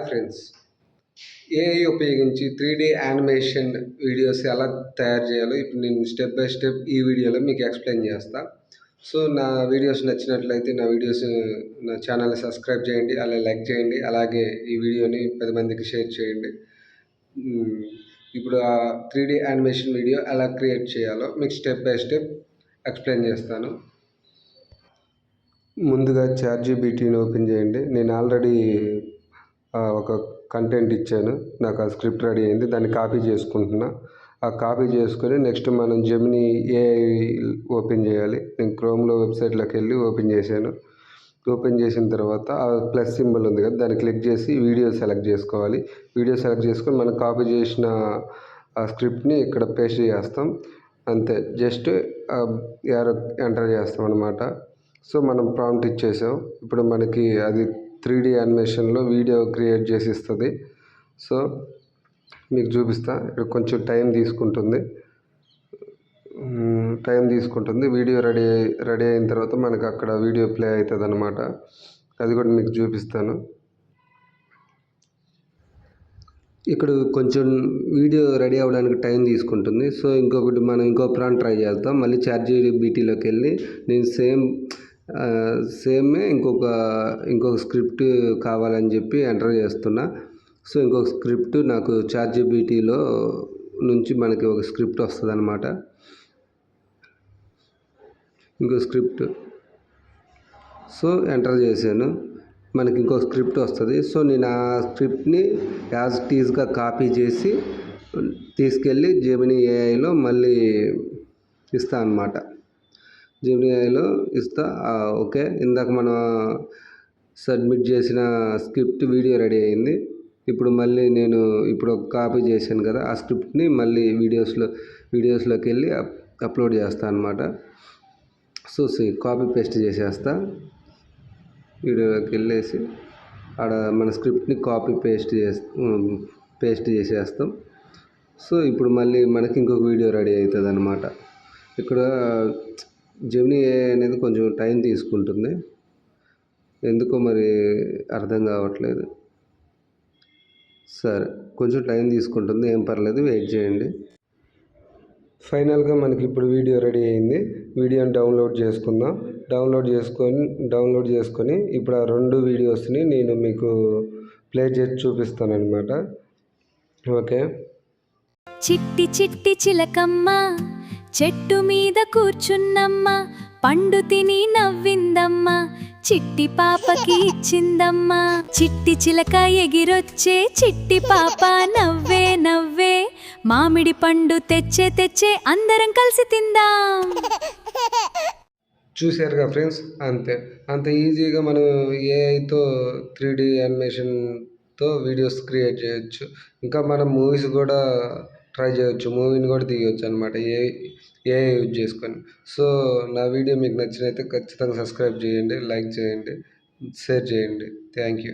Friends, AI ఉపయోగించి 3D animation videos ఎలా తయారు చేయాలో ఇప్పుడు నేను స్టెప్ బై స్టెప్ ఈ వీడియోలో మీకు ఎక్స్ప్లెయిన్ చేస్తా. సో నా వీడియోస్ నచ్చినట్లయితే నా ఛానల్ని సబ్స్క్రైబ్ చేయండి, అలాగే లైక్ చేయండి, అలాగే ఈ వీడియోని 10 మందికి షేర్ చేయండి. ఇప్పుడు ఆ 3D యానిమేషన్ వీడియో ఎలా క్రియేట్ చేయాలో మీకు స్టెప్ బై స్టెప్ ఎక్స్ప్లెయిన్ చేస్తాను. ముందుగా ChatGPTని ఓపెన్ చేయండి. నేను ఆల్రెడీ ఒక కంటెంట్ ఇచ్చాను, నాకు ఆ స్క్రిప్ట్ రెడీ అయింది, దాన్ని కాపీ చేసుకుంటున్నా. ఆ కాపీ చేసుకొని నెక్స్ట్ మనం జెమినీ ఏఐ ఓపెన్ చేయాలి. నేను క్రోమ్లో వెబ్సైట్లోకి వెళ్ళి ఓపెన్ చేశాను. ఓపెన్ చేసిన తర్వాత ఆ ప్లస్ సింబల్ ఉంది కదా, దాన్ని క్లిక్ చేసి వీడియో సెలెక్ట్ చేసుకోవాలి. వీడియో సెలెక్ట్ చేసుకొని మనం కాపీ చేసిన ఆ స్క్రిప్ట్ని ఇక్కడ పేస్ట్ చేస్తాం. అంతే, జస్ట్ యారో ఎంటర్ చేస్తాం అనమాట. సో మనం ప్రాంప్ట్ ఇచ్చేసాం. ఇప్పుడు మనకి అది 3D యానిమేషన్లో వీడియో క్రియేట్ చేసి ఇస్తుంది. సో మీకు చూపిస్తా. ఇక్కడ కొంచెం టైం తీసుకుంటుంది. వీడియో రెడీ అయిన తర్వాత మనకు అక్కడ వీడియో ప్లే అవుతుంది అనమాట. అది కూడా మీకు చూపిస్తాను. ఇక్కడ కొంచెం వీడియో రెడీ అవ్వడానికి టైం తీసుకుంటుంది. సో మనం ఇంకో ప్రాంప్ట్ ట్రై చేద్దాం. మళ్ళీ ChatGPTలోకి వెళ్ళి నేను సేమే ఇంకొక స్క్రిప్ట్ కావాలని చెప్పి ఎంటర్ చేస్తున్నా. సో ఇంకొక స్క్రిప్ట్ నాకు ChatGPTలో నుంచి మనకి ఒక స్క్రిప్ట్ వస్తుంది అనమాట. ఇంకో స్క్రిప్ట్ సో ఎంటర్ చేశాను, మనకి ఇంకో స్క్రిప్ట్ వస్తుంది. సో నేను ఆ స్క్రిప్ట్ని యాజ్ ఇట్ ఈజ్గా కాపీ చేసి తీసుకెళ్ళి జెమినీ ఏఐలో మళ్ళీ ఇస్తాను అనమాట. జెమినీ ఏఐలో ఇస్తా. ఓకే, ఇందాక మనం సబ్మిట్ చేసిన స్క్రిప్ట్ వీడియో రెడీ అయింది. ఇప్పుడు మళ్ళీ నేను కాపీ చేశాను కదా, ఆ స్క్రిప్ట్ని మళ్ళీ వీడియోస్లోకి వెళ్ళి అప్లోడ్ చేస్తాను అనమాట. సో కాపీ పేస్ట్ చేసేస్తా. వీడియోలోకి వెళ్ళేసి ఆడ మన స్క్రిప్ట్ని కాపీ పేస్ట్ చేసేస్తాం. సో ఇప్పుడు మళ్ళీ మనకి ఇంకొక వీడియో రెడీ అవుతుంది అనమాట. ఇక్కడ జెమినీ ఏఐ అనేది కొంచెం టైం తీసుకుంటుంది, ఎందుకో మరి అర్థం కావట్లేదు. సరే, కొంచెం టైం తీసుకుంటుంది, ఏం పర్లేదు, వెయిట్ చేయండి. ఫైనల్గా మనకి ఇప్పుడు వీడియో రెడీ అయింది. వీడియోని డౌన్లోడ్ చేసుకుందాం. డౌన్లోడ్ చేసుకొని ఇప్పుడు ఆ 2 వీడియోస్ని నేను మీకు ప్లే చేసి చూపిస్తాను అనమాట. ఓకే. చిట్టి చిట్టి చిలకమ్మ చెట్టు మీద కూర్చున్నమ్మ, పండు తిని నవ్విందమ్మ, చిట్టి పాపకి ఇచ్చిందమ్మ. చిట్టి చిలక ఎగిరొచ్చే చిట్టి పాప నవ్వే నవ్వే, మామిడి పండు తెచ్చే అందరం కలిసి తిందాం. చూశారుగా ఫ్రెండ్స్, అంత ఈజీగా మనం ఏఐతో 3D యానిమేషన్తో వీడియోస్ క్రియేట్ చేయొచ్చు. ఇంకా మనం మూవీస్ కూడా ట్రై చేయొచ్చు, మూవీని కూడా తీయవచ్చు అనమాట ఏఐ యూజ్ చేసుకొని. సో నా వీడియో మీకు నచ్చినైతే ఖచ్చితంగా సబ్స్క్రైబ్ చేయండి, లైక్ చేయండి, షేర్ చేయండి. Thank you.